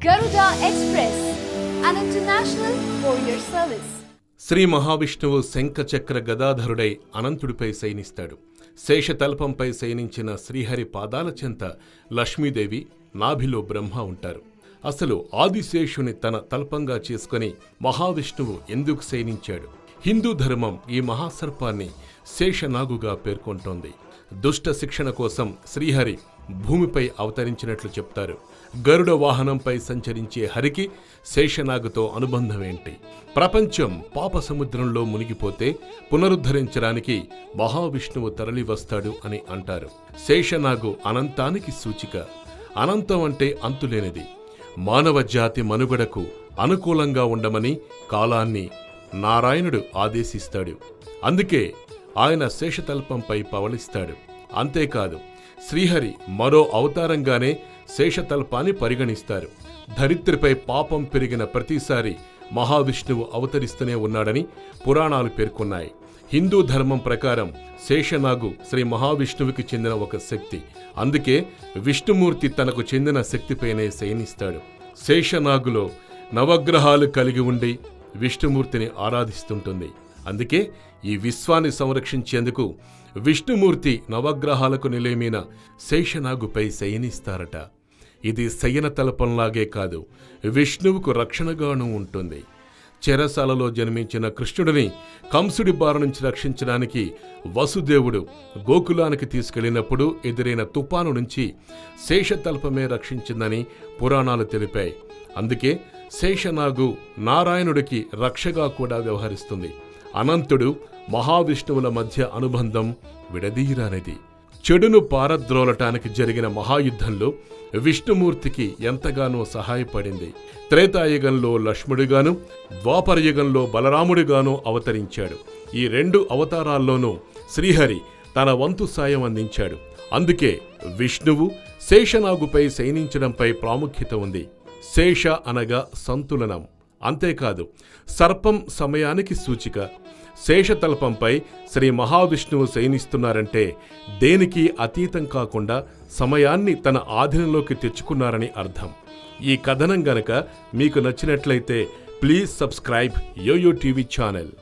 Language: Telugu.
Garuda Express, an international courier service. Shri మహావిష్ణువు శంఖచక్ర గదాధరుడై అనంతుడిపై శయనిస్తాడు. శేషతల్పంపై శయనించిన శ్రీహరి పాదాల చెంత లక్ష్మీదేవి, నాభిలో బ్రహ్మ ఉంటారు. అసలు ఆదిశేషుని తన తల్పంగా చేసుకుని మహావిష్ణువు ఎందుకు శయనించాడు? హిందూ ధర్మం ఈ మహాసర్పాన్ని శేషనాగుగా పేర్కొంటోంది. దుష్ట శిక్షణ కోసం శ్రీహరి భూమిపై అవతరించినట్లు చెప్తారు. గరుడ వాహనంపై సంచరించే హరికి శేషనాగుతో అనుబంధమేంటి? ప్రపంచం పాప సముద్రంలో మునిగిపోతే పునరుద్ధరించడానికి మహావిష్ణువు తరలి వస్తాడు అని అంటారు. శేషనాగు అనంతానికి సూచిక. అనంతం అంటే అంతులేనిది. మానవ జాతి మనుగడకు అనుకూలంగా ఉండమని కాలాన్ని నారాయణుడు ఆదేశిస్తాడు. అందుకే ఆయన శేషతల్పంపై పవళిస్తాడు. అంతేకాదు, శ్రీహరి మరో అవతారంగానే శేషతల్పాన్ని పరిగణిస్తారు. ధరిత్రిపై పాపం పెరిగిన ప్రతిసారి మహావిష్ణువు అవతరిస్తూనే ఉన్నాడని పురాణాలు పేర్కొన్నాయి. హిందూ ధర్మం ప్రకారం శేషనాగు శ్రీ మహావిష్ణువుకి చెందిన ఒక శక్తి. అందుకే విష్ణుమూర్తి తనకు చెందిన శక్తిపైనే శయనిస్తాడు. శేషనాగులో నవగ్రహాలు కలిగి ఉండి విష్ణుమూర్తిని ఆరాధిస్తుంటుంది. అందుకే ఈ విశ్వాన్ని సంరక్షించేందుకు విష్ణుమూర్తి నవగ్రహాలకు నిలయమైన శేషనాగుపై శయనిస్తారట. ఇది శయన తలపంలాగే కాదు, విష్ణువుకు రక్షణగానూ ఉంటుంది. చెరసాలలో జన్మించిన కృష్ణుడిని కంసుడి బారి నుంచి రక్షించడానికి వసుదేవుడు గోకులానికి తీసుకెళ్లినప్పుడు ఎదురైన తుపాను నుంచి శేషతల్పమే రక్షించిందని పురాణాలు తెలిపాయి. అందుకే శేషనాగు నారాయణుడికి రక్షగా కూడా వ్యవహరిస్తుంది. అనంతుడు మహావిష్ణువుల మధ్య అనుబంధం విడదీయరానిది. చెడును పారద్రోలటానికి జరిగిన మహాయుద్ధంలో విష్ణుమూర్తికి ఎంతగానో సహాయపడింది. త్రేతాయుగంలో లక్ష్ముడిగాను, ద్వాపరయుగంలో బలరాముడిగాను అవతరించాడు. ఈ రెండు అవతారాల్లోనూ శ్రీహరి తన వంతు సాయం అందించాడు. అందుకే విష్ణువు శేషనాగుపై శయనించడంపై ప్రాముఖ్యత ఉంది. శేష అనగా సంతులనం. అంతేకాదు, సర్పం సమయానికి సూచిక. శేషతల్పంపై శ్రీ మహావిష్ణువు శయనిస్తున్నారంటే దేనికి అతీతం కాకుండా సమయాన్ని తన ఆధీనంలోకి తెచ్చుకున్నారని అర్థం. ఈ కథనం గనక మీకు నచ్చినట్లయితే please subscribe Yoyo TV channel.